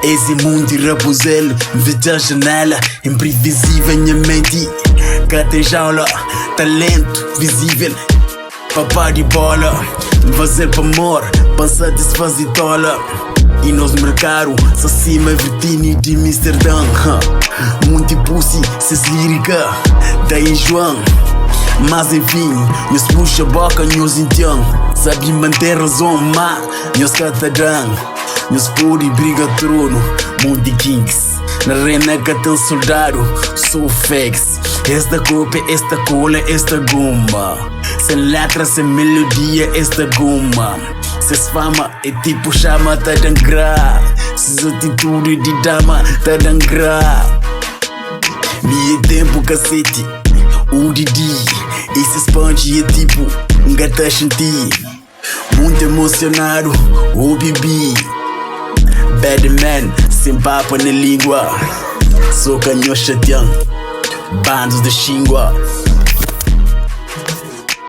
Esse mundo irraposelo, vejo a janela, imprevisível minha mente. Cá tem jaula, talento visível, papá de bola, fazer para amor, pensar de se fazer tola. E nós mercado, só cima vertini de Amsterdã. Muito pussy, cês lírica, daí João. Mas enfim, nós puxa a boca, nós ntom. Sabe manter razão, mas nós catadão. Nós puri briga trono, mundo kings. Na reina que tem soldado, sou fex. Esta copa, esta cola, esta goma. Sem letra, sem melodia, esta goma. Ses fama é tipo chama, tá dangra. Ses atitude de dama, tá dangra. Minha tempo cacete, o Didi. Esse punch é tipo gata shanti. Muito emocionado, o bibi. Bad man, sem papo na língua. Sou canhão chateão, bandos de xingua.